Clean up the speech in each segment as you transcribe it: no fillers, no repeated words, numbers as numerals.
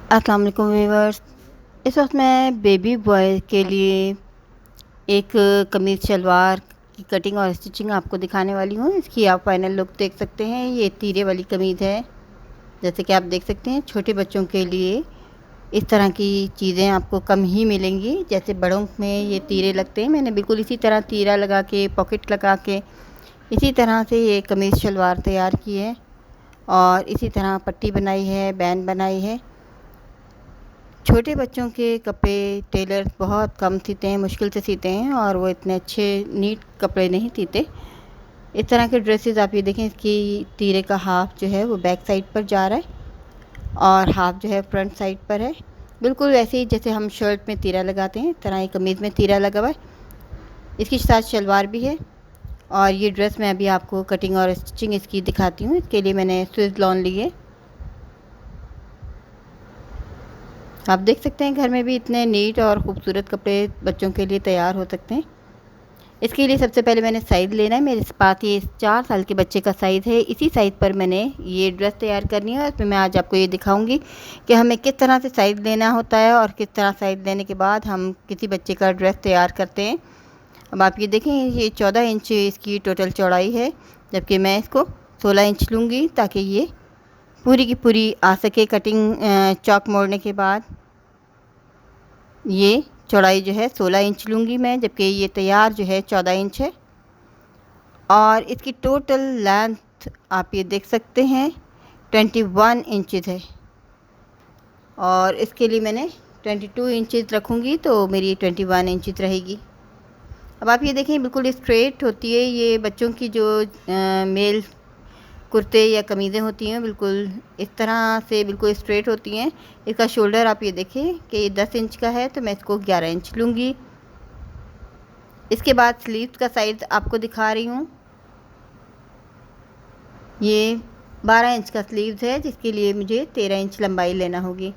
अस्सलाम वालेकुम व्यूअर्स। इस वक्त मैं बेबी बॉय के लिए एक कमीज़ शलवार की कटिंग और स्टिचिंग आपको दिखाने वाली हूँ। इसकी आप फाइनल लुक देख सकते हैं। ये तीरे वाली कमीज़ है। जैसे कि आप देख सकते हैं, छोटे बच्चों के लिए इस तरह की चीज़ें आपको कम ही मिलेंगी। जैसे बड़ों में ये तीरे लगते हैं, मैंने बिल्कुल इसी तरह तीरा लगा के, पॉकेट लगा के, इसी तरह से ये कमीज़ शलवार तैयार की है और इसी तरह पट्टी बनाई है, बैंड बनाई है। छोटे बच्चों के कपड़े टेलर बहुत कम सिलते हैं, मुश्किल से सिलते हैं और वो इतने अच्छे नीट कपड़े नहीं सिलते। इस तरह के ड्रेसेस आप ये देखें, इसकी तीरे का हाफ जो है वो बैक साइड पर जा रहा है और हाफ जो है फ्रंट साइड पर है। बिल्कुल वैसे ही जैसे हम शर्ट में तीरा लगाते हैं, इस तरह ही कमीज़ में तीरा लगा हुआ है। इसके साथ शलवार भी है और ये ड्रेस मैं अभी आपको कटिंग और स्टिचिंग इसकी दिखाती हूँ। इसके लिए मैंने स्विस लॉन लिए। आप देख सकते हैं, घर में भी इतने नीट और ख़ूबसूरत कपड़े बच्चों के लिए तैयार हो सकते हैं। इसके लिए सबसे पहले मैंने साइज़ लेना है। मेरे पास ये 4 साल के बच्चे का साइज़ है। इसी साइज़ पर मैंने ये ड्रेस तैयार करनी है और इसमें मैं आज आपको ये दिखाऊंगी कि हमें किस तरह से साइज़ लेना होता है और किस तरह साइज़ लेने के बाद हम किसी बच्चे का ड्रेस तैयार करते हैं। अब आप ये देखें, ये 14 इंच इसकी टोटल चौड़ाई है, जबकि मैं इसको 16 इंच लूँगी ताकि ये पूरी की पूरी आ सके। कटिंग चौक मोड़ने के बाद ये चौड़ाई जो है 16 इंच लूँगी मैं, जबकि ये तैयार जो है 14 इंच है। और इसकी टोटल लेंथ आप ये देख सकते हैं 21 इंचज़ है और इसके लिए मैंने 22 इंचज़ रखूँगी तो मेरी 21 इंचज़ रहेगी। अब आप ये देखें, बिल्कुल स्ट्रेट होती है। ये बच्चों की जो मेल कुर्ते या कमीज़ें होती हैं, बिल्कुल इस तरह से बिल्कुल स्ट्रेट होती हैं। इसका शोल्डर आप ये देखें कि ये 10 इंच का है तो मैं इसको 11 इंच लूँगी। इसके बाद स्लीव्स का साइज़ आपको दिखा रही हूँ। ये 12 इंच का स्लीव्स है, जिसके लिए मुझे 13 इंच लंबाई लेना होगी।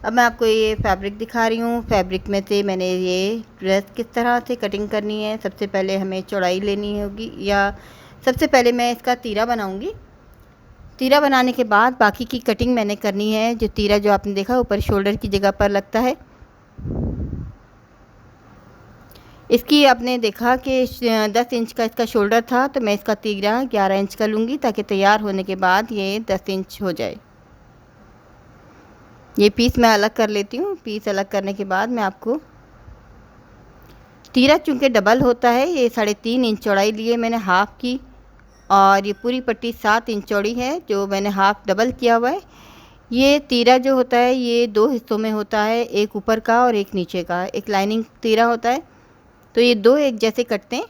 अब मैं आपको ये फैब्रिक दिखा रही हूँ। फैब्रिक में से मैंने ये ड्रेस किस तरह से कटिंग करनी है। सबसे पहले हमें चौड़ाई लेनी होगी, या सबसे पहले मैं इसका तीरा बनाऊँगी। तीरा बनाने के बाद बाकी की कटिंग मैंने करनी है। जो तीरा जो आपने देखा ऊपर शोल्डर की जगह पर लगता है, इसकी आपने देखा कि 10 इंच का इसका शोल्डर था तो मैं इसका तीरा 11 इंच का लूँगी ताकि तैयार होने के बाद ये 10 इंच हो जाए। ये पीस मैं अलग कर लेती हूँ। पीस अलग करने के बाद मैं आपको तीरा, चूँकि डबल होता है, ये 3.5 इंच चौड़ाई लिए मैंने हाफ़ की और ये पूरी पट्टी 7 इंच चौड़ी है जो मैंने हाफ़ डबल किया हुआ है। ये तीरा जो होता है ये 2 हिस्सों में होता है, एक ऊपर का और एक नीचे का। एक लाइनिंग तीरा होता है, तो ये 2 एक जैसे कटते हैं।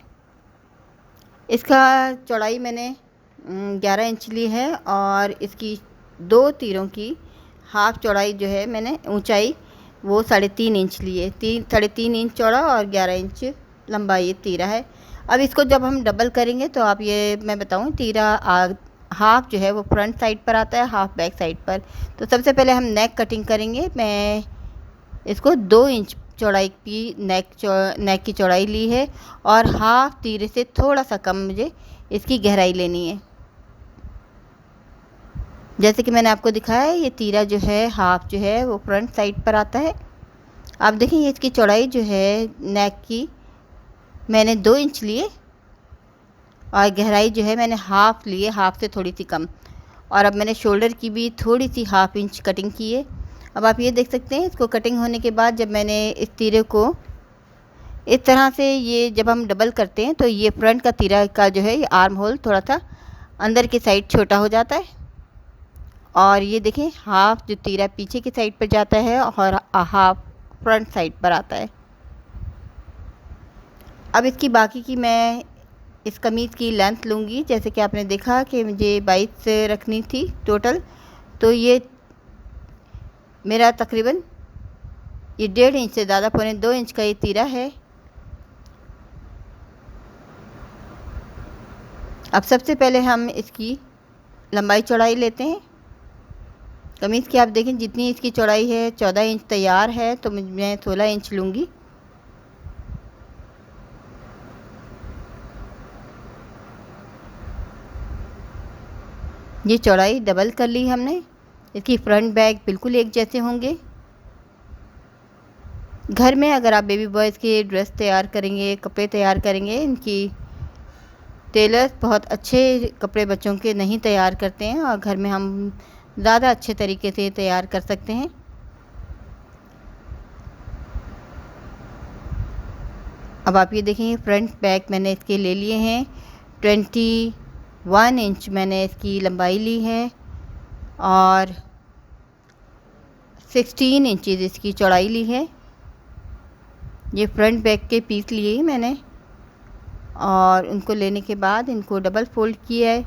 इसका चौड़ाई मैंने 11 इंच ली है और इसकी 2 तीरों की हाफ़ चौड़ाई जो है मैंने ऊंचाई वो 3.5 इंच ली है। 3.5 इंच चौड़ा और 11 इंच लंबा ये तीरा है। अब इसको जब हम डबल करेंगे तो आप ये मैं बताऊँ, तीरा हाफ़ जो है वो फ्रंट साइड पर आता है, हाफ़ बैक साइड पर। तो सबसे पहले हम नेक कटिंग करेंगे। मैं इसको 2 इंच चौड़ाई की नेक की चौड़ाई ली है और हाफ़ तीरे से थोड़ा सा कम मुझे इसकी गहराई लेनी है। जैसे कि मैंने आपको दिखाया है, ये तीरा जो है हाफ़ जो है वो फ्रंट साइड पर आता है। आप देखें, ये इसकी चौड़ाई जो है नेक की मैंने 2 इंच लिए और गहराई जो है मैंने हाफ़ लिए, हाफ़ से थोड़ी सी कम। और अब मैंने शोल्डर की भी थोड़ी सी हाफ़ इंच कटिंग की है। अब आप ये देख सकते हैं, इसको कटिंग होने के बाद जब मैंने इस तीरे को इस तरह से, ये जब हम डबल करते हैं तो ये फ्रंट का तीरा का जो है ये आर्म होल थोड़ा सा अंदर की साइड छोटा हो जाता है और ये देखें हाफ़ जो तीरा पीछे की साइड पर जाता है और हाफ़ फ्रंट साइड पर आता है। अब इसकी बाकी की मैं इस कमीज़ की लेंथ लूँगी। जैसे कि आपने देखा कि मुझे 22 से रखनी थी टोटल, तो ये मेरा तकरीबन ये 1.5 इंच से ज़्यादा, 2.25 इंच का ये तीरा है। अब सबसे पहले हम इसकी लंबाई चौड़ाई लेते हैं। कमीज़ की आप देखें, जितनी इसकी चौड़ाई है 14 इंच तैयार है, तो मैं 16 इंच लूँगी। ये चौड़ाई डबल कर ली हमने। इसकी फ्रंट बैक बिल्कुल एक जैसे होंगे। घर में अगर आप बेबी बॉयज़ के ड्रेस तैयार करेंगे, कपड़े तैयार करेंगे, इनकी टेलर्स बहुत अच्छे कपड़े बच्चों के नहीं तैयार करते हैं और घर में हम ज़्यादा अच्छे तरीके से तैयार कर सकते हैं। अब आप ये देखेंगे फ्रंट बैक मैंने इसके ले लिए हैं। 21 इंच मैंने इसकी लंबाई ली है और 16 इंचज़ इसकी चौड़ाई ली है। ये फ्रंट बैक के पीस लिए मैंने और उनको लेने के बाद इनको डबल फोल्ड किया है।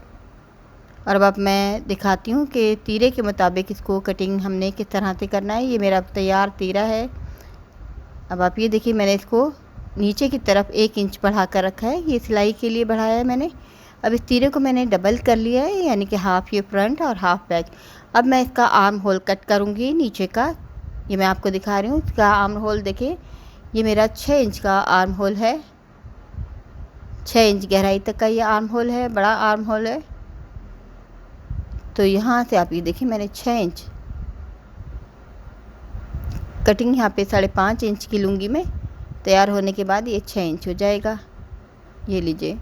और अब मैं दिखाती हूँ कि तीरे के मुताबिक इसको कटिंग हमने किस तरह से करना है। ये मेरा तैयार तीरा है। अब आप ये देखिए मैंने इसको नीचे की तरफ 1 इंच बढ़ा कर रखा है, ये सिलाई के लिए बढ़ाया है मैंने। अब इस तीरे को मैंने डबल कर लिया है, यानी कि हाफ़ ये फ्रंट और हाफ़ बैक। अब मैं इसका आर्म होल कट करूँगी नीचे का। ये मैं आपको दिखा रही हूँ। इसका आर्म होल देखिए, ये मेरा 6 इंच का आर्म होल है। 6 इंच गहराई तक का ये आर्म होल है, बड़ा आर्म होल है। तो यहाँ से आप ये देखिए मैंने 6 इंच कटिंग यहाँ पे 5.5 इंच की लूँगी मैं। तैयार होने के बाद ये 6 इंच हो जाएगा। ये लीजिए।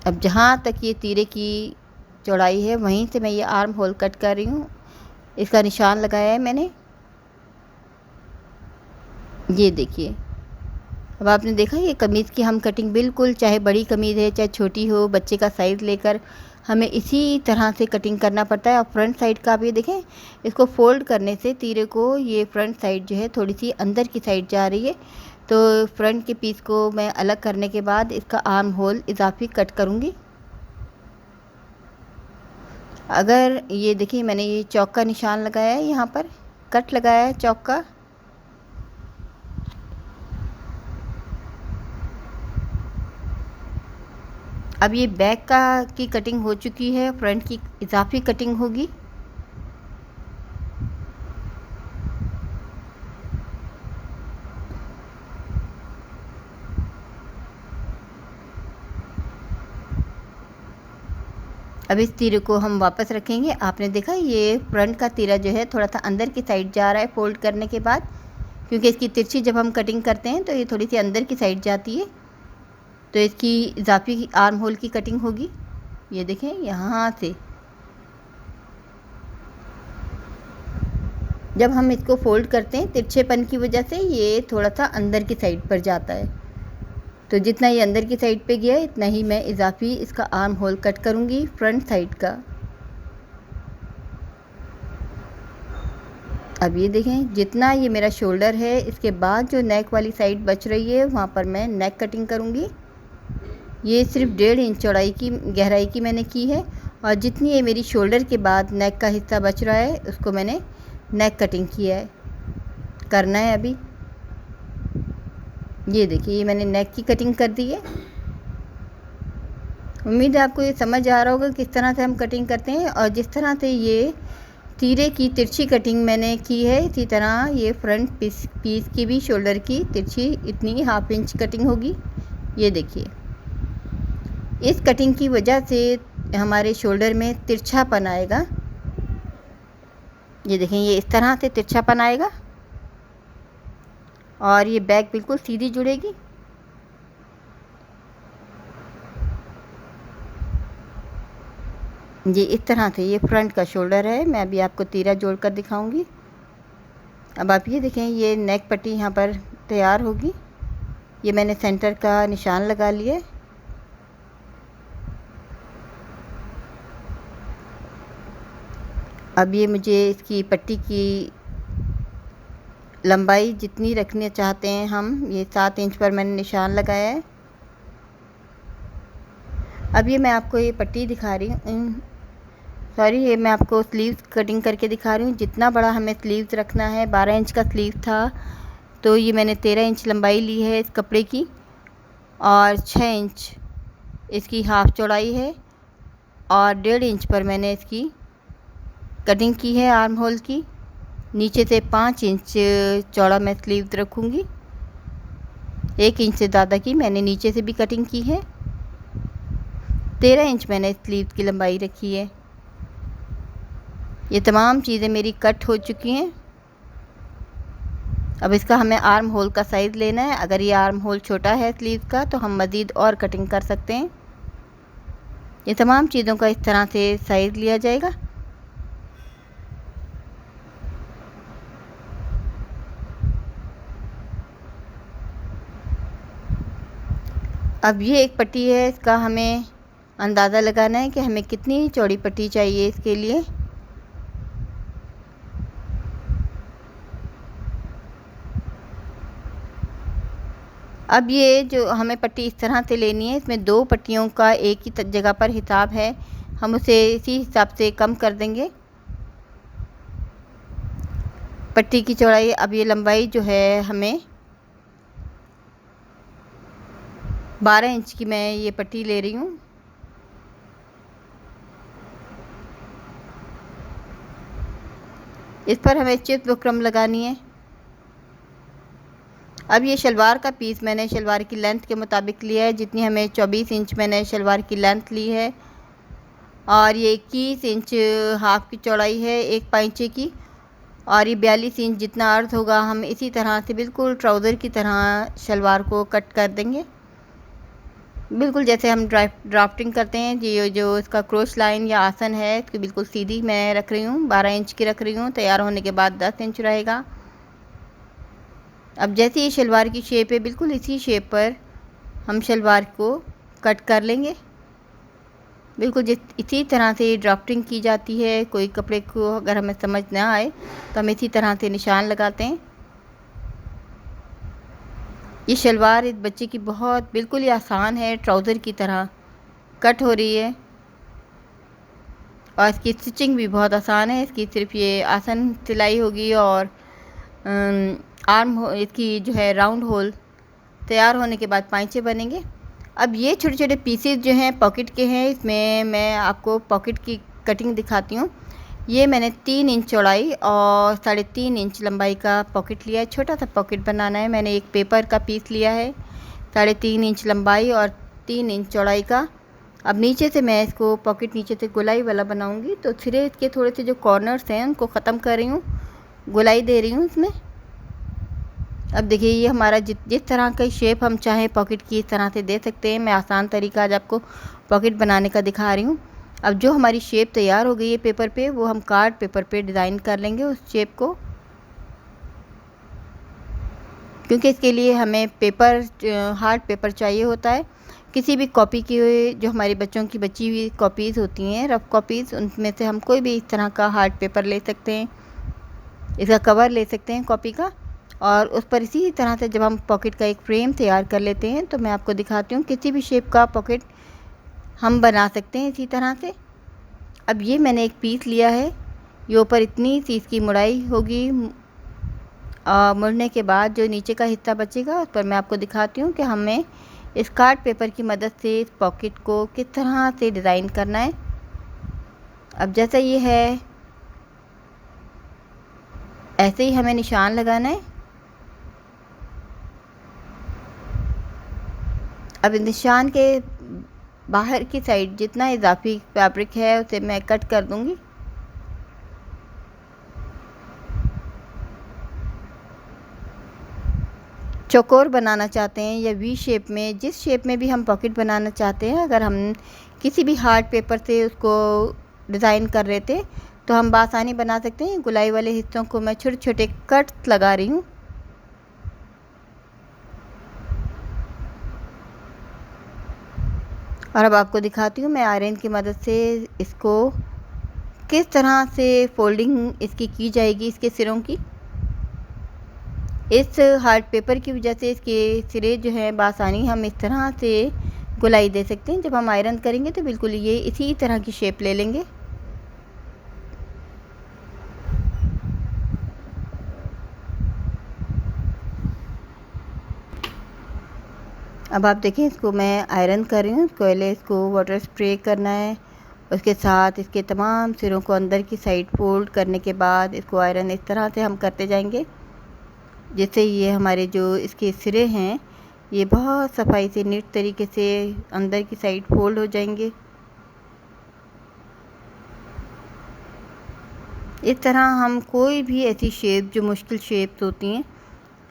अब जहाँ तक ये तीरे की चौड़ाई है वहीं से मैं ये आर्म होल कट कर रही हूँ। इसका निशान लगाया है मैंने। ये देखिए। अब आपने देखा ये कमीज़ की हम कटिंग बिल्कुल, चाहे बड़ी कमीज़ है चाहे छोटी हो, बच्चे का साइज़ लेकर हमें इसी तरह से कटिंग करना पड़ता है। और फ्रंट साइड का आप ये देखें, इसको फ़ोल्ड करने से तीरे को ये फ्रंट साइड जो है थोड़ी सी अंदर की साइड जा रही है। तो फ्रंट के पीस को मैं अलग करने के बाद इसका आर्म होल इजाफी कट करूँगी। अगर ये देखिए मैंने ये चौक का निशान लगाया है, यहाँ पर कट लगाया है चौक का। अब ये बैक का की कटिंग हो चुकी है, फ्रंट की इजाफी कटिंग होगी। अब इस तीरे को हम वापस रखेंगे। आपने देखा ये फ्रंट का तीरा जो है थोड़ा सा अंदर की साइड जा रहा है फोल्ड करने के बाद, क्योंकि इसकी तिरछी जब हम कटिंग करते हैं तो ये थोड़ी सी अंदर की साइड जाती है। तो इसकी इजाफी आर्म होल की कटिंग होगी। ये देखें यहाँ से जब हम इसको फोल्ड करते हैं तिरछेपन की वजह से ये थोड़ा सा अंदर की साइड पर जाता है। तो जितना ये अंदर की साइड पे गया इतना ही मैं इजाफी इसका आर्म होल कट करूँगी फ्रंट साइड का। अब ये देखें जितना ये मेरा शोल्डर है, इसके बाद जो नेक वाली साइड बच रही है वहाँ पर मैं नेक कटिंग करूँगी। ये सिर्फ 1.5 इंच चौड़ाई की गहराई की मैंने की है और जितनी ये मेरी शोल्डर के बाद नेक का हिस्सा बच रहा है उसको मैंने नेक कटिंग किया है, करना है अभी। ये देखिए ये मैंने नेक की कटिंग कर दी है। उम्मीद है आपको ये समझ आ रहा होगा किस तरह से हम कटिंग करते हैं। और जिस तरह से ये तीरे की तिरछी कटिंग मैंने की है, इसी तरह ये फ्रंट पीस की भी शोल्डर की तिरछी इतनी 1/2 इंच कटिंग होगी। ये देखिए इस कटिंग की वजह से हमारे शोल्डर में तिरछापन आएगा। ये देखें ये इस तरह से तिरछापन आएगा और ये बैक बिल्कुल सीधी जुड़ेगी। ये इस तरह से ये फ्रंट का शोल्डर है। मैं अभी आपको तीरा जोड़कर दिखाऊंगी। अब आप ये देखें ये नेक पट्टी यहाँ पर तैयार होगी। ये मैंने सेंटर का निशान लगा लिया। अब ये मुझे इसकी पट्टी की लंबाई जितनी रखना चाहते हैं हम, ये 7 इंच पर मैंने निशान लगाया है। अब ये मैं आपको ये पट्टी दिखा रही हूँ, सॉरी ये मैं आपको स्लीव्स कटिंग करके दिखा रही हूँ। जितना बड़ा हमें स्लीव्स रखना है, 12 इंच का स्लीव था तो ये मैंने 13 इंच लंबाई ली है इस कपड़े की और 6 इंच इसकी हाफ़ चौड़ाई है और 1.5 इंच पर मैंने इसकी कटिंग की है आर्म होल की। नीचे से 5 इंच चौड़ा मैं स्लीव रखूँगी। 1 इंच से ज़्यादा की मैंने नीचे से भी कटिंग की है। 13 इंच मैंने स्लीव की लंबाई रखी है। ये तमाम चीज़ें मेरी कट हो चुकी हैं। अब इसका हमें आर्म होल का साइज़ लेना है। अगर ये आर्म होल छोटा है स्लीव का तो हम मज़ीद और कटिंग कर सकते हैं। ये तमाम चीज़ों का इस तरह से साइज़ लिया जाएगा। अब ये एक पट्टी है, इसका हमें अंदाज़ा लगाना है कि हमें कितनी चौड़ी पट्टी चाहिए इसके लिए। अब ये जो हमें पट्टी इस तरह से लेनी है, इसमें 2 पट्टियों का एक ही जगह पर हिसाब है, हम उसे इसी हिसाब से कम कर देंगे पट्टी की चौड़ाई। अब ये लंबाई जो है हमें 12 इंच की मैं ये पट्टी ले रही हूँ। इस पर हमें चिप्स बुकरम लगानी है। अब ये शलवार का पीस मैंने शलवार की लेंथ के मुताबिक लिया है, जितनी हमें 24 इंच मैंने शलवार की लेंथ ली है, और ये 21 इंच हाफ की चौड़ाई है एक पाइंचे की, और ये 42 इंच जितना अर्थ होगा हम इसी तरह से बिल्कुल ट्राउज़र की तरह शलवार को कट कर देंगे, बिल्कुल जैसे हम ड्राफ्टिंग करते हैं। ये जो इसका क्रोश लाइन या आसन है इसकी बिल्कुल सीधी मैं रख रही हूँ, 12 इंच की रख रही हूँ। तैयार होने के बाद 10 इंच रहेगा। अब जैसे ये शलवार की शेप है, बिल्कुल इसी शेप पर हम शलवार को कट कर लेंगे। बिल्कुल इसी तरह से ड्राफ्टिंग की जाती है। कोई कपड़े को अगर हमें समझ ना आए तो हम इसी तरह से निशान लगाते हैं। ये शलवार इस बच्चे की बहुत बिल्कुल ही आसान है, ट्राउज़र की तरह कट हो रही है, और इसकी स्टिचिंग भी बहुत आसान है। इसकी सिर्फ ये आसन सिलाई होगी, और इसकी जो है राउंड होल तैयार होने के बाद पाइंचे बनेंगे। अब ये छोटे छोटे पीसेस जो हैं पॉकेट के हैं, इसमें मैं आपको पॉकेट की कटिंग दिखाती हूँ। ये मैंने 3 इंच चौड़ाई और 3.5 इंच लंबाई का पॉकेट लिया है। छोटा सा पॉकेट बनाना है। मैंने एक पेपर का पीस लिया है 3.5 इंच लंबाई और 3 इंच चौड़ाई का। अब नीचे से मैं इसको पॉकेट नीचे से गोलाई वाला बनाऊंगी, तो सिरे इसके थोड़े से जो कॉर्नर्स हैं उनको ख़त्म कर रही हूँ, गोलाई दे रही हूँ इसमें। अब देखिए ये हमारा जिस तरह का शेप हम चाहें पॉकेट की इस तरह से दे सकते हैं। मैं आसान तरीका आज आपको पॉकेट बनाने का दिखा रही हूँ। अब जो हमारी शेप तैयार हो गई है पेपर पे, वो हम कार्ड पेपर पे डिज़ाइन कर लेंगे उस शेप को, क्योंकि इसके लिए हमें पेपर हार्ड पेपर चाहिए होता है। किसी भी कॉपी की जो हमारे बच्चों की बची हुई कॉपीज़ होती हैं, रफ़ कॉपीज़, उनमें से हम कोई भी इस तरह का हार्ड पेपर ले सकते हैं, इसका कवर ले सकते हैं कॉपी का, और उस पर इसी तरह से जब हम पॉकेट का एक फ्रेम तैयार कर लेते हैं, तो मैं आपको दिखाती हूँ किसी भी शेप का पॉकेट हम बना सकते हैं इसी तरह से। अब ये मैंने एक पीस लिया है, ये ऊपर इतनी सी इसकी मुड़ाई होगी, मुड़ने के बाद जो नीचे का हिस्सा बचेगा उस पर मैं आपको दिखाती हूँ कि हमें इस कार्ड पेपर की मदद से इस पॉकेट को किस तरह से डिज़ाइन करना है। अब जैसा ये है ऐसे ही हमें निशान लगाना है। अब निशान के बाहर की साइड जितना इजाफी फैब्रिक है उसे मैं कट कर दूंगी। चौकोर बनाना चाहते हैं या वी शेप में, जिस शेप में भी हम पॉकेट बनाना चाहते हैं, अगर हम किसी भी हार्ड पेपर से उसको डिज़ाइन कर रहे थे तो हम बासानी बना सकते हैं। गुलाई वाले हिस्सों को मैं छोटे छोटे कट्स लगा रही हूँ। और अब आपको दिखाती हूँ मैं आयरन की मदद से इसको किस तरह से फोल्डिंग इसकी की जाएगी, इसके सिरों की। इस हार्ड पेपर की वजह से इसके सिरे जो हैं बासानी हम इस तरह से गोलाई दे सकते हैं। जब हम आयरन करेंगे तो बिल्कुल ये इसी तरह की शेप ले लेंगे। अब आप देखें इसको मैं आयरन कर रही हूँ। पहले इसको वाटर स्प्रे करना है, उसके साथ इसके तमाम सिरों को अंदर की साइड फोल्ड करने के बाद इसको आयरन इस तरह से हम करते जाएंगे, जिससे ये हमारे जो इसके सिरे हैं ये बहुत सफाई से नीट तरीके से अंदर की साइड फोल्ड हो जाएंगे। इस तरह हम कोई भी ऐसी शेप जो मुश्किल शेप्स होती हैं,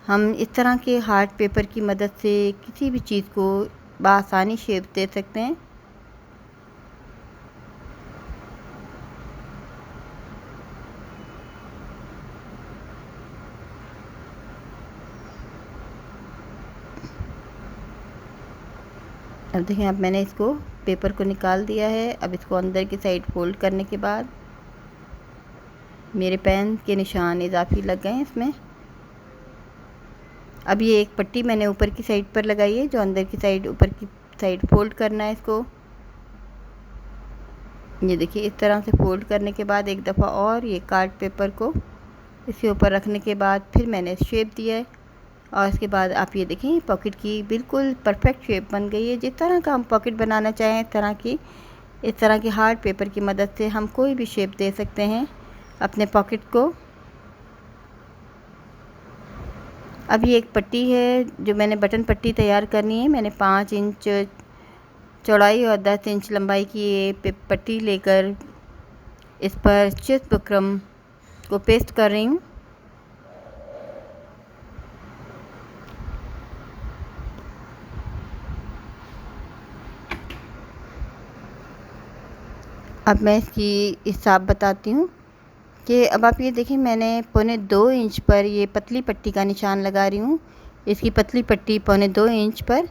हम इस तरह के हार्ड पेपर की मदद से किसी भी चीज़ को बआसानी शेप दे सकते हैं। अब देखें, अब मैंने इसको पेपर को निकाल दिया है। अब इसको अंदर की साइड फोल्ड करने के बाद मेरे पेन के निशान इजाफी लग गए हैं इसमें। अब ये एक पट्टी मैंने ऊपर की साइड पर लगाई है, जो अंदर की साइड ऊपर की साइड फोल्ड करना है इसको। ये देखिए, इस तरह से फोल्ड करने के बाद एक दफ़ा और ये कार्ड पेपर को इसके ऊपर रखने के बाद फिर मैंने शेप दिया है। और इसके बाद आप ये देखें, पॉकेट की बिल्कुल परफेक्ट शेप बन गई है। जिस तरह का हम पॉकेट बनाना चाहें इस तरह की हार्ड पेपर की मदद से हम कोई भी शेप दे सकते हैं अपने पॉकेट को। अब ये एक पट्टी है जो मैंने बटन पट्टी तैयार करनी है। मैंने 5 इंच चौड़ाई और 10 इंच लंबाई की ये पट्टी लेकर इस पर चेस्ट बुकरम को पेस्ट कर रही हूँ। अब मैं इसकी हिसाब बताती हूँ कि अब आप ये देखिए, मैंने 1.25 इंच पर ये पतली पट्टी का निशान लगा रही हूँ। इसकी पतली पट्टी 1.25 इंच पर,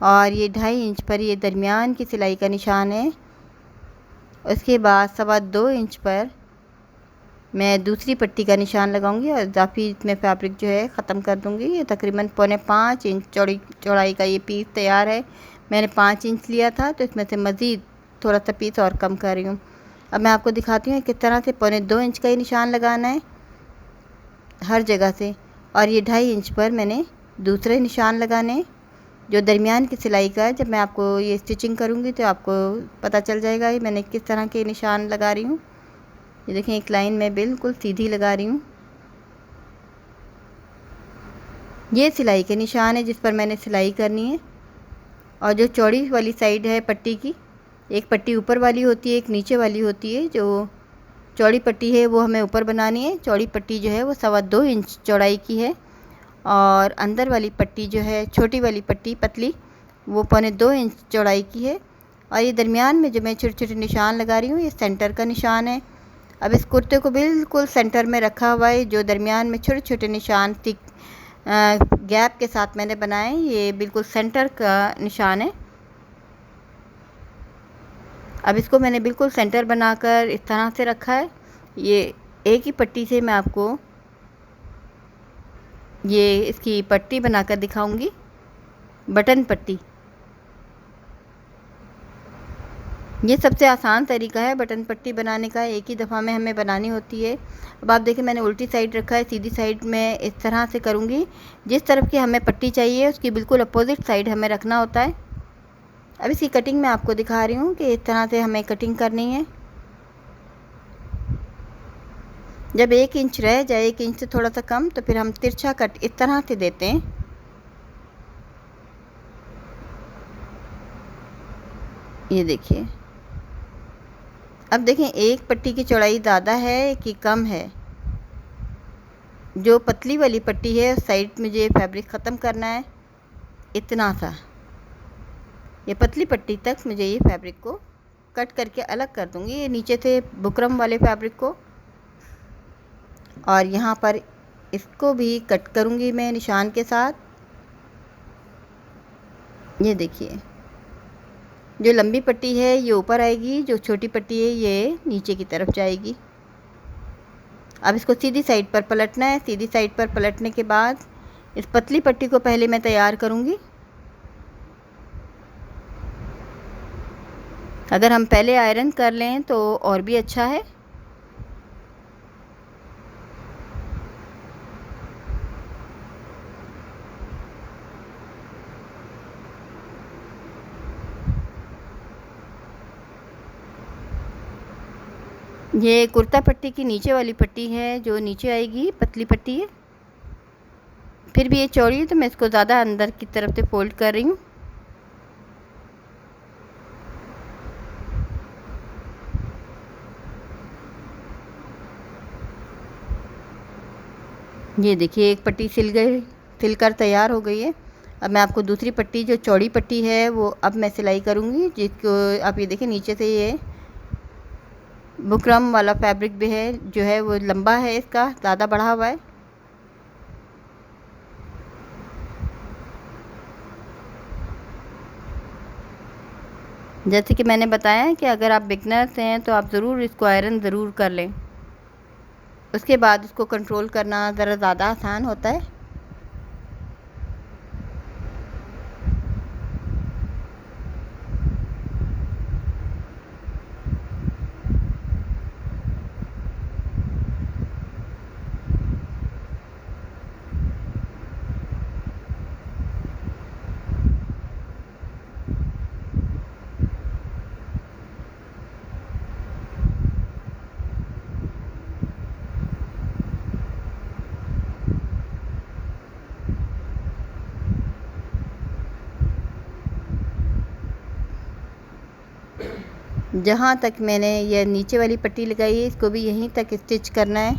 और ये 2.5 इंच पर ये दरमियान की सिलाई का निशान है। उसके बाद 2.25 इंच पर मैं दूसरी पट्टी का निशान लगाऊंगी और इजाफी इसमें फैब्रिक जो है ख़त्म कर दूंगी। ये तकरीबन 5.25 इंच चौड़ाई का ये पीस तैयार है। मैंने 5 इंच लिया था, तो इसमें से मज़ीद थोड़ा सा पीस और कम कर रही हूँ। अब मैं आपको दिखाती हूँ किस तरह से 2.25 इंच का ही निशान लगाना है हर जगह से। और ये 2.5 इंच पर मैंने दूसरे निशान लगाने, जो दरमियान की सिलाई का है। जब मैं आपको ये स्टिचिंग करूँगी तो आपको पता चल जाएगा कि मैंने किस तरह के निशान लगा रही हूँ। ये देखें, एक लाइन में बिल्कुल सीधी लगा रही हूँ। ये सिलाई के निशान है जिस पर मैंने सिलाई करनी है। और जो चौड़ी वाली साइड है पट्टी की, एक पट्टी ऊपर वाली होती है, एक नीचे वाली होती है। जो चौड़ी पट्टी है वो हमें ऊपर बनानी है। चौड़ी पट्टी जो है वो 2.25 इंच चौड़ाई की है, और अंदर वाली पट्टी जो है, छोटी वाली पट्टी पतली, वो 2.25 इंच चौड़ाई की है। और ये दरमियान में जो मैं छोटे छोटे निशान लगा रही हूँ, ये सेंटर का निशान है। अब इस कुर्ते को बिल्कुल सेंटर में रखा हुआ है। जो दरमियान में छोटे छोटे निशान गैप के साथ मैंने बनाए, ये बिल्कुल सेंटर का निशान है। अब इसको मैंने बिल्कुल सेंटर बनाकर इस तरह से रखा है। ये एक ही पट्टी से मैं आपको ये इसकी पट्टी बनाकर दिखाऊंगी, बटन पट्टी। ये सबसे आसान तरीका है बटन पट्टी बनाने का, एक ही दफ़ा में हमें बनानी होती है। अब आप देखें, मैंने उल्टी साइड रखा है, सीधी साइड में इस तरह से करूँगी। जिस तरफ की हमें पट्टी चाहिए उसकी बिल्कुल अपोजिट साइड हमें रखना होता है। अब इसकी कटिंग मैं आपको दिखा रही हूँ कि इस तरह से हमें कटिंग करनी है। जब 1 इंच रह जाए, 1 इंच से थोड़ा सा कम, तो फिर हम तिरछा कट इस तरह से देते हैं। ये देखिए, अब देखें, एक पट्टी की चौड़ाई ज़्यादा है कि कम है। जो पतली वाली पट्टी है उस साइड में मुझे फैब्रिक ख़त्म करना है, इतना सा। ये पतली पट्टी तक मुझे ये फैब्रिक को कट करके अलग कर दूँगी, ये नीचे से बुकरम वाले फैब्रिक को। और यहाँ पर इसको भी कट करूँगी मैं निशान के साथ। ये देखिए, जो लंबी पट्टी है ये ऊपर आएगी, जो छोटी पट्टी है ये नीचे की तरफ जाएगी। अब इसको सीधी साइड पर पलटना है। सीधी साइड पर पलटने के बाद इस पतली पट्टी को पहले मैं तैयार करूँगी। अगर हम पहले आयरन कर लें तो और भी अच्छा है। ये कुर्ता पट्टी की नीचे वाली पट्टी है, जो नीचे आएगी, पतली पट्टी है। फिर भी ये चौड़ी है तो मैं इसको ज़्यादा अंदर की तरफ से फोल्ड कर रही हूँ। ये देखिए एक पट्टी सिलकर तैयार हो गई है। अब मैं आपको दूसरी पट्टी, जो चौड़ी पट्टी है, वो अब मैं सिलाई करूँगी, जिसको आप ये देखिए नीचे से ये बुकरम वाला फैब्रिक भी है, जो है वो लंबा है, इसका ज़्यादा बढ़ा हुआ है। जैसे कि मैंने बताया है कि अगर आप बिगनर्स हैं तो आप ज़रूर इसको आयरन ज़रूर कर लें, उसके बाद इसको कंट्रोल करना ज़रा ज़्यादा आसान होता है। जहाँ तक मैंने ये नीचे वाली पट्टी लगाई है, इसको भी यहीं तक स्टिच करना है।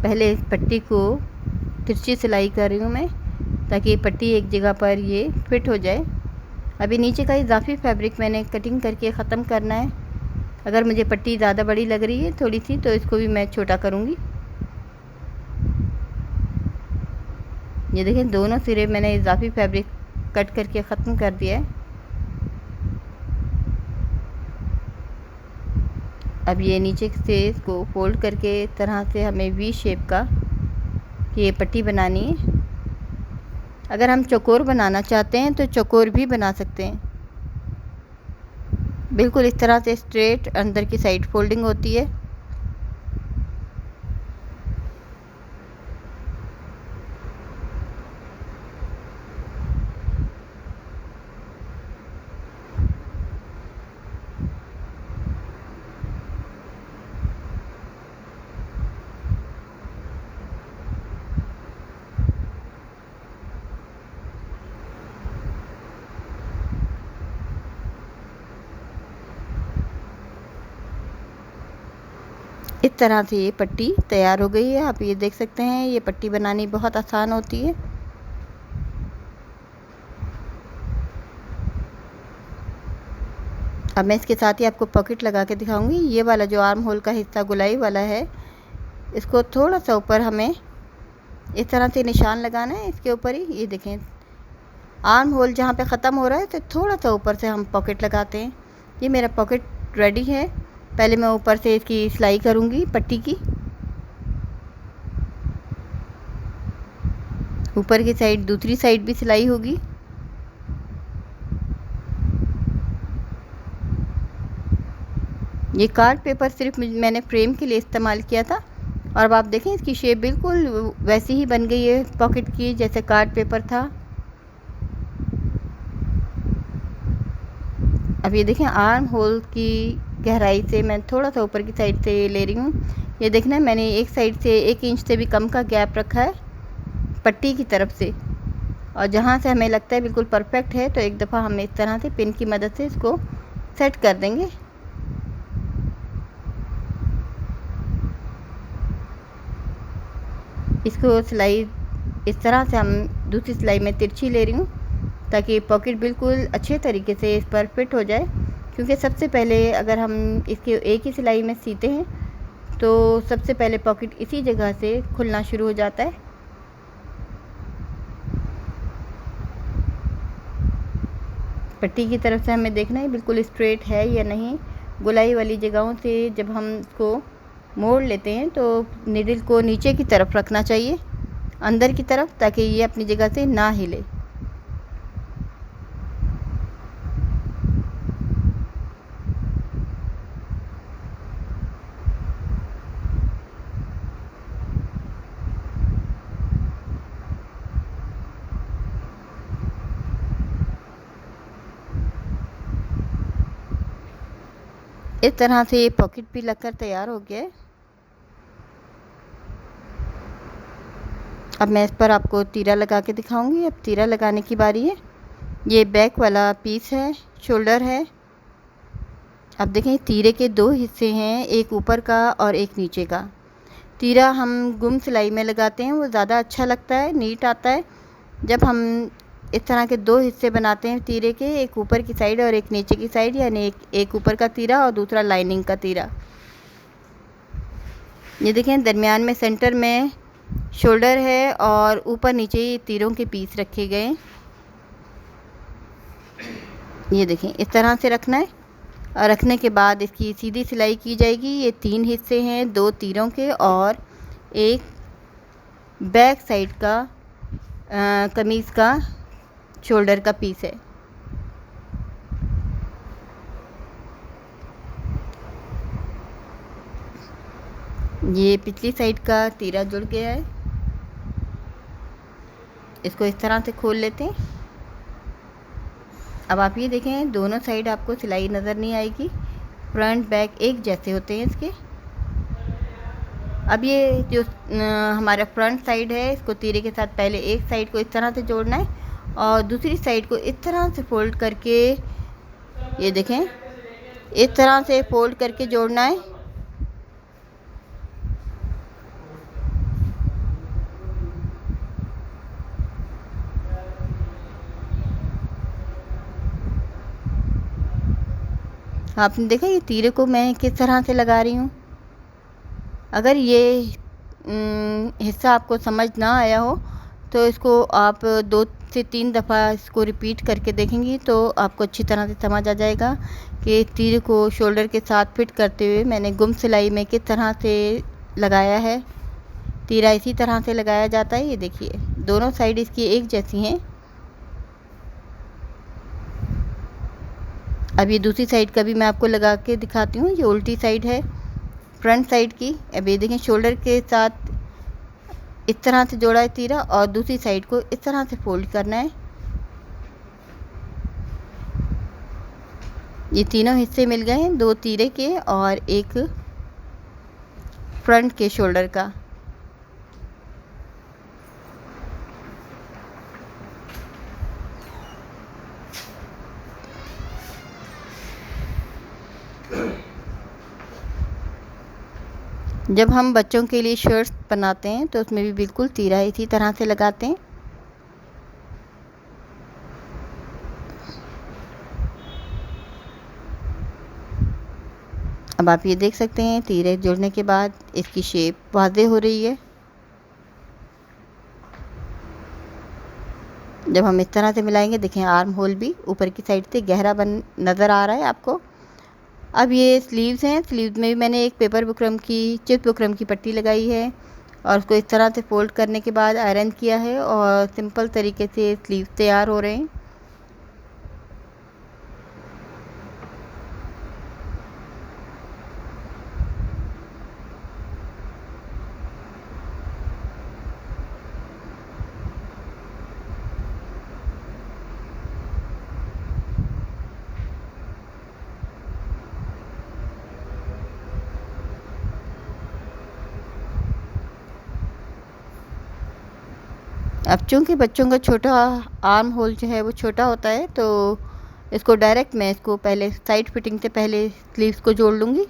पहले इस पट्टी को तिरछी सिलाई कर रही हूँ मैं, ताकि पट्टी एक जगह पर ये फिट हो जाए। अभी नीचे का इजाफी फैब्रिक मैंने कटिंग करके ख़त्म करना है। अगर मुझे पट्टी ज़्यादा बड़ी लग रही है थोड़ी सी, तो इसको भी मैं छोटा करूँगी। ये देखें दोनों सिरे मैंने इजाफी फैब्रिक कट करके ख़त्म कर दिया है। अब ये नीचे से इसको फोल्ड करके इस तरह से हमें वी शेप का ये पट्टी बनानी है। अगर हम चौकोर बनाना चाहते हैं तो चौकोर भी बना सकते हैं। बिल्कुल इस तरह से स्ट्रेट अंदर की साइड फोल्डिंग होती है। इस तरह से ये पट्टी तैयार हो गई है। आप ये देख सकते हैं, ये पट्टी बनानी बहुत आसान होती है। अब मैं इसके साथ ही आपको पॉकेट लगा के दिखाऊंगी। ये वाला जो आर्म होल का हिस्सा गुलाई वाला है, इसको थोड़ा सा ऊपर हमें इस तरह से निशान लगाना है इसके ऊपर ही। ये देखें आर्म होल जहाँ पे ख़त्म हो रहा है, तो थोड़ा सा ऊपर से हम पॉकेट लगाते हैं। ये मेरा पॉकेट रेडी है। पहले मैं ऊपर से इसकी सिलाई करूँगी पट्टी की। ऊपर की साइड, दूसरी साइड भी सिलाई होगी। ये कार्ड पेपर सिर्फ मैंने फ्रेम के लिए इस्तेमाल किया था, और अब आप देखें इसकी शेप बिल्कुल वैसी ही बन गई है पॉकेट की, जैसे कार्ड पेपर था। अब ये देखें आर्म होल की गहराई से मैं थोड़ा सा ऊपर की साइड से ले रही हूँ। ये देखना है मैंने एक साइड से 1 इंच से भी कम का गैप रखा है पट्टी की तरफ से, और जहाँ से हमें लगता है बिल्कुल परफेक्ट है, तो एक दफ़ा हम इस तरह से पिन की मदद से इसको सेट कर देंगे। इसको सिलाई इस तरह से हम दूसरी सिलाई में तिरछी ले रही हूँ, ताकि पॉकेट बिल्कुल अच्छे तरीके से इस पर फिट हो जाए। क्योंकि सबसे पहले अगर हम इसके एक ही सिलाई में सीते हैं, तो सबसे पहले पॉकेट इसी जगह से खुलना शुरू हो जाता है। पट्टी की तरफ से हमें देखना है बिल्कुल स्ट्रेट है या नहीं। गुलाई वाली जगहों से जब हम इसको मोड़ लेते हैं, तो निडल को नीचे की तरफ रखना चाहिए, अंदर की तरफ, ताकि ये अपनी जगह से ना हिले। इस तरह से ये पॉकेट भी लगकर तैयार हो गया है। अब मैं इस पर आपको तीरा लगा के दिखाऊंगी। अब तीरा लगाने की बारी है। ये बैक वाला पीस है, शोल्डर है। अब देखें तीरे के दो हिस्से हैं, एक ऊपर का और एक नीचे का। तीरा हम गुम सिलाई में लगाते हैं, वो ज़्यादा अच्छा लगता है, नीट आता है। जब हम इस तरह के दो हिस्से बनाते हैं तीरे के, एक ऊपर की साइड और एक नीचे की साइड, यानी एक ऊपर का तीरा और दूसरा लाइनिंग का तीरा। ये देखें दरमियान में सेंटर में शोल्डर है और ऊपर नीचे ये तीरों के पीस रखे गए। ये देखें इस तरह से रखना है और रखने के बाद इसकी सीधी सिलाई की जाएगी। ये 3 हिस्से हैं, 2 तीरों के और एक बैक साइड का कमीज़ का शोल्डर का पीस है। ये पिछली साइड का तीरा जुड़ गया है। इसको इस तरह से खोल लेते हैं। अब आप ये देखें दोनों साइड आपको सिलाई नज़र नहीं आएगी, फ्रंट बैक एक जैसे होते हैं इसके। अब ये जो हमारा फ्रंट साइड है, इसको तीरे के साथ पहले एक साइड को इस तरह से जोड़ना है और दूसरी साइड को इस तरह से फोल्ड करके, ये देखें इस तरह से फोल्ड करके जोड़ना है। आपने देखा ये तीरे को मैं किस तरह से लगा रही हूँ। अगर ये हिस्सा आपको समझ ना आया हो तो इसको आप 2 से 3 दफ़ा इसको रिपीट करके देखेंगी तो आपको अच्छी तरह से समझ आ जाएगा कि तीर को शोल्डर के साथ फिट करते हुए मैंने गुम सिलाई में किस तरह से लगाया है। तीरा इसी तरह से लगाया जाता है। ये देखिए दोनों साइड इसकी एक जैसी हैं। अब ये दूसरी साइड का भी मैं आपको लगा के दिखाती हूँ। ये उल्टी साइड है फ्रंट साइड की। अब ये देखें शोल्डर के साथ इस तरह से जोड़ा है तीरा और दूसरी साइड को इस तरह से फोल्ड करना है। ये तीनों हिस्से मिल गए हैं, 2 तीरे के और एक फ्रंट के शोल्डर का। जब हम बच्चों के लिए शर्ट्स बनाते हैं तो उसमें भी बिल्कुल तीरा इसी तरह से लगाते हैं। अब आप ये देख सकते हैं तीरे जुड़ने के बाद इसकी शेप वाज़ेह हो रही है। जब हम इस तरह से मिलाएंगे, देखें आर्म होल भी ऊपर की साइड से गहरा बन नज़र आ रहा है आपको। अब ये स्लीव्स हैं, स्लीव्स में भी मैंने एक पेपर बुकरम की चिप्स बुकरम की पट्टी लगाई है और उसको इस तरह से फोल्ड करने के बाद आयरन किया है और सिंपल तरीके से स्लीव्स तैयार हो रहे हैं। अब चूँकि बच्चों का छोटा आर्म होल जो है वो छोटा होता है तो इसको डायरेक्ट मैं इसको पहले साइड फिटिंग से पहले स्लीव्स को जोड़ लूँगी।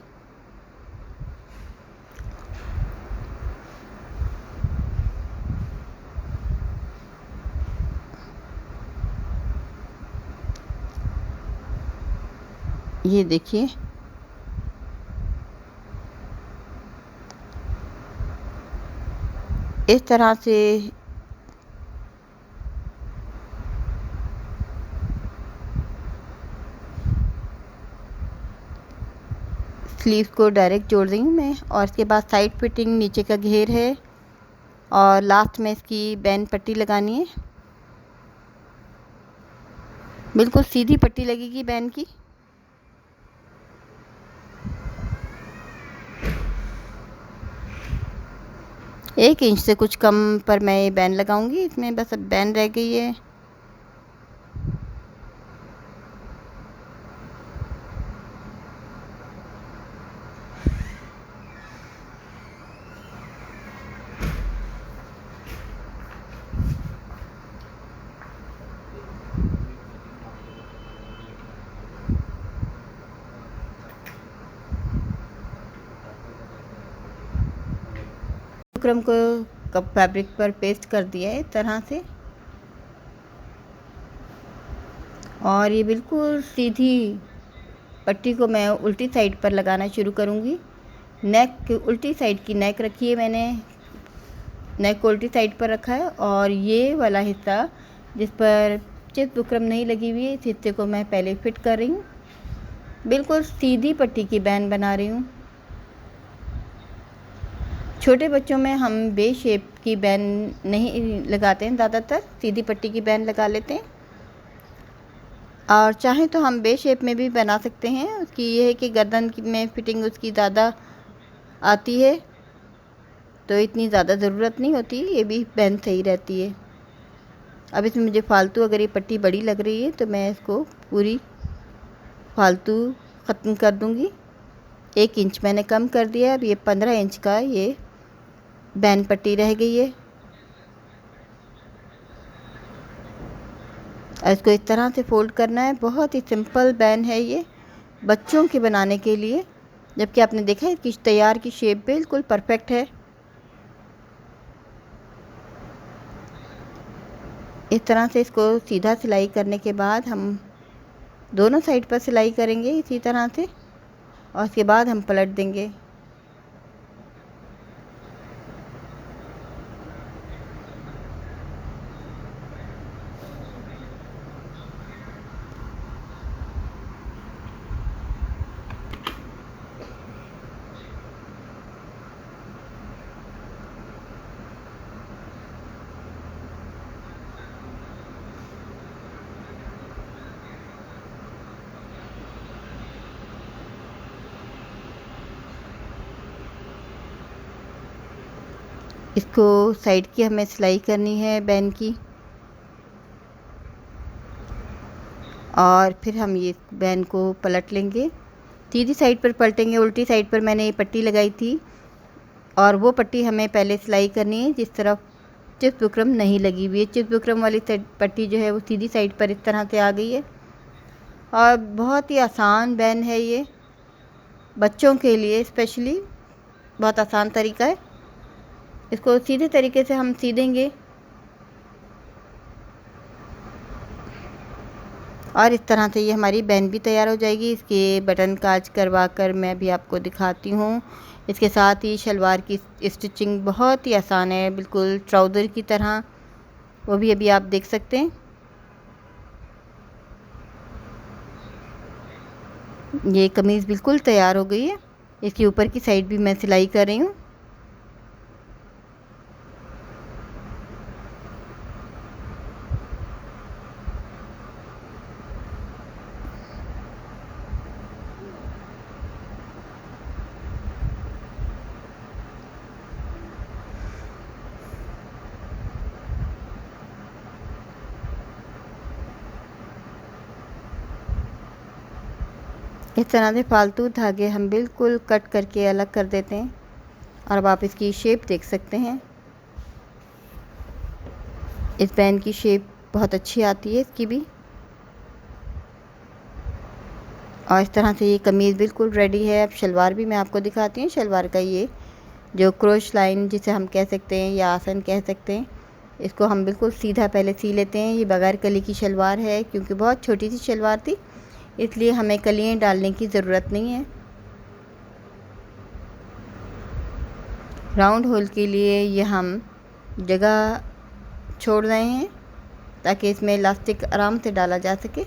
ये देखिए इस तरह से स्लीव्स को डायरेक्ट जोड़ रही हूँ मैं और इसके बाद साइड फिटिंग नीचे का घेर है और लास्ट में इसकी बैन पट्टी लगानी है। बिल्कुल सीधी पट्टी लगेगी बैन की। एक इंच से कुछ कम पर मैं ये बैन लगाऊंगी। इसमें बस अब बैन रह गई है। बुकरम को कप फैब्रिक पर पेस्ट कर दिया है इस तरह से, और ये बिल्कुल सीधी पट्टी को मैं उल्टी साइड पर लगाना शुरू करूँगी। नेक की उल्टी साइड की नेक रखी है मैंने, नेक को उल्टी साइड पर रखा है, और ये वाला हिस्सा जिस पर चिप बुकरम नहीं लगी हुई है इस हिस्से को मैं पहले फिट कर रही हूँ। बिल्कुल सीधी पट्टी की बैन बना रही हूँ। छोटे बच्चों में हम बे शेप की बैन नहीं लगाते हैं, ज़्यादातर सीधी पट्टी की बैन लगा लेते हैं, और चाहें तो हम बे शेप में भी बना सकते हैं। उसकी ये है कि गर्दन में फिटिंग उसकी ज़्यादा आती है, तो इतनी ज़्यादा ज़रूरत नहीं होती, ये भी बैन सही रहती है। अब इसमें मुझे फालतू अगर ये पट्टी बड़ी लग रही है तो मैं इसको पूरी फालतू ख़त्म कर दूँगी। 1 इंच मैंने कम कर दिया। अब ये 15 इंच का ये बैन पट्टी रह गई है। और इसको इस तरह से फ़ोल्ड करना है। बहुत ही सिंपल बैन है ये बच्चों के बनाने के लिए, जबकि आपने देखा है कि तैयार की शेप बिल्कुल परफेक्ट है। इस तरह से इसको सीधा सिलाई करने के बाद हम दोनों साइड पर सिलाई करेंगे इसी तरह से, और उसके बाद हम पलट देंगे। इसको साइड की हमें सिलाई करनी है बैन की, और फिर हम ये बैन को पलट लेंगे। सीधी साइड पर पलटेंगे, उल्टी साइड पर मैंने ये पट्टी लगाई थी, और वो पट्टी हमें पहले सिलाई करनी है जिस तरफ चिप्स बुकरम नहीं लगी हुई है। चिप्स बुकरम वाली पट्टी जो है वो सीधी साइड पर इस तरह से आ गई है, और बहुत ही आसान बैन है ये, बच्चों के लिए स्पेशली बहुत आसान तरीका है। इसको सीधे तरीके से हम सीदेंगे, और इस तरह से ये हमारी बैन भी तैयार हो जाएगी। इसके बटन काज करवा कर मैं भी आपको दिखाती हूँ। इसके साथ ही शलवार की स्टिचिंग बहुत ही आसान है, बिल्कुल ट्राउज़र की तरह, वो भी अभी आप देख सकते हैं। ये कमीज़ बिल्कुल तैयार हो गई है। इसके ऊपर की साइड भी मैं सिलाई कर रही हूँ। इस तरह से फालतू धागे हम बिल्कुल कट करके अलग कर देते हैं, और अब आप इसकी शेप देख सकते हैं। इस बैन की शेप बहुत अच्छी आती है इसकी भी, और इस तरह से ये कमीज़ बिल्कुल रेडी है। अब शलवार भी मैं आपको दिखाती हूँ। शलवार का ये जो क्रोश लाइन जिसे हम कह सकते हैं या आसन कह सकते हैं, इसको हम बिल्कुल सीधा पहले सी लेते हैं। ये बगैर कली की शलवार है, क्योंकि बहुत छोटी सी शलवार थी इसलिए हमें कलियाँ डालने की ज़रूरत नहीं है। राउंड होल के लिए ये हम जगह छोड़ रहे हैं ताकि इसमें इलास्टिक आराम से डाला जा सके।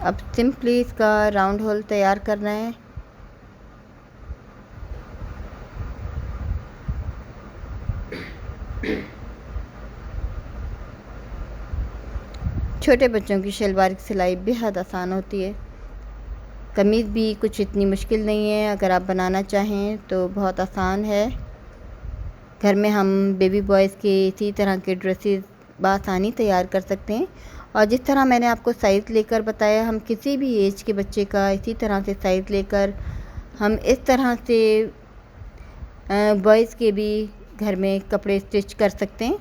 अब सिंपली इसका राउंड होल तैयार करना है। छोटे बच्चों की शलवार की सिलाई बेहद आसान होती है। कमीज़ भी कुछ इतनी मुश्किल नहीं है, अगर आप बनाना चाहें तो बहुत आसान है। घर में हम बेबी बॉयज़ के इसी तरह के ड्रेसेस बआसानी तैयार कर सकते हैं, और जिस तरह मैंने आपको साइज़ लेकर बताया, हम किसी भी एज के बच्चे का इसी तरह से साइज़ लेकर हम इस तरह से बॉयज़ के भी घर में कपड़े स्टिच कर सकते हैं।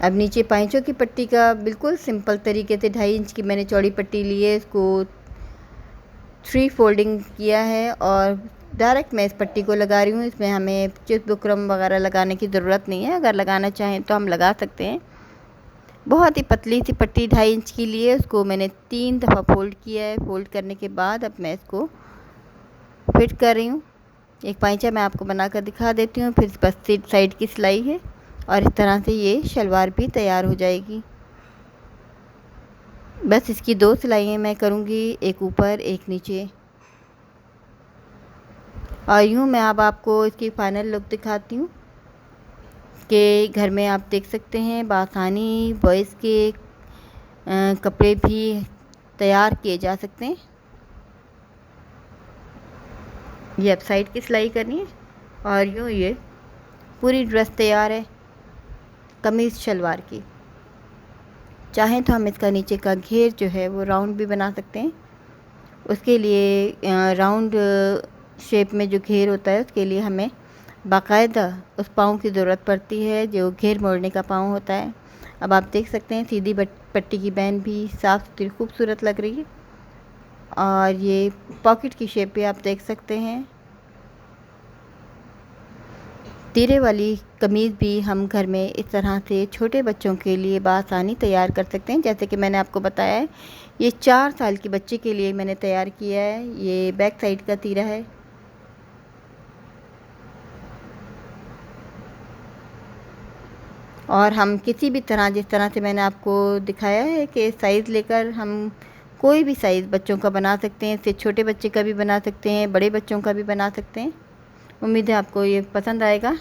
अब नीचे पाइचों की पट्टी का बिल्कुल सिंपल तरीके से 2.5 इंच की मैंने चौड़ी पट्टी ली है, इसको 3 फोल्डिंग किया है और डायरेक्ट मैं इस पट्टी को लगा रही हूँ। इसमें हमें चिप बुकरम वगैरह लगाने की ज़रूरत नहीं है, अगर लगाना चाहें तो हम लगा सकते हैं। बहुत ही पतली सी पट्टी 2.5 इंच की लिए, उसको मैंने 3 दफ़ा फोल्ड किया है। फोल्ड करने के बाद अब मैं इसको फिट कर रही हूँ। एक पाइचा मैं आपको बनाकर दिखा देती हूँ, फिर बस साइड की सिलाई है और इस तरह से ये शलवार भी तैयार हो जाएगी। बस इसकी 2 सिलाइयाँ मैं करूँगी, एक ऊपर एक नीचे। और यूँ मैं अब आपको इसकी फ़ाइनल लुक दिखाती हूँ कि घर में आप देख सकते हैं बआसानी बॉयज़ के कपड़े भी तैयार किए जा सकते हैं। ये अब साइड की सिलाई करनी है और यूँ ये पूरी ड्रेस तैयार है कमीज़ शलवार की। चाहें तो हम इसका नीचे का घेर जो है वो राउंड भी बना सकते हैं। उसके लिए राउंड शेप में जो घेर होता है उसके लिए हमें बाकायदा उस पाँव की ज़रूरत पड़ती है जो घेर मोड़ने का पाँव होता है। अब आप देख सकते हैं सीधी पट्टी की बैन भी साफ़ सुथरी खूबसूरत लग रही है और ये पॉकेट की शेप भी आप देख सकते हैं। तीरे वाली कमीज़ भी हम घर में इस तरह से छोटे बच्चों के लिए बआसानी तैयार कर सकते हैं। जैसे कि मैंने आपको बताया है, ये 4 साल के बच्चे के लिए मैंने तैयार किया है। ये बैक साइड का तीरा है। और हम किसी भी तरह, जिस तरह से मैंने आपको दिखाया है कि साइज़ लेकर हम कोई भी साइज़ बच्चों का बना सकते हैं। इससे छोटे बच्चे का भी बना सकते हैं, बड़े बच्चों का भी बना सकते हैं। उम्मीद है आपको ये पसंद आएगा।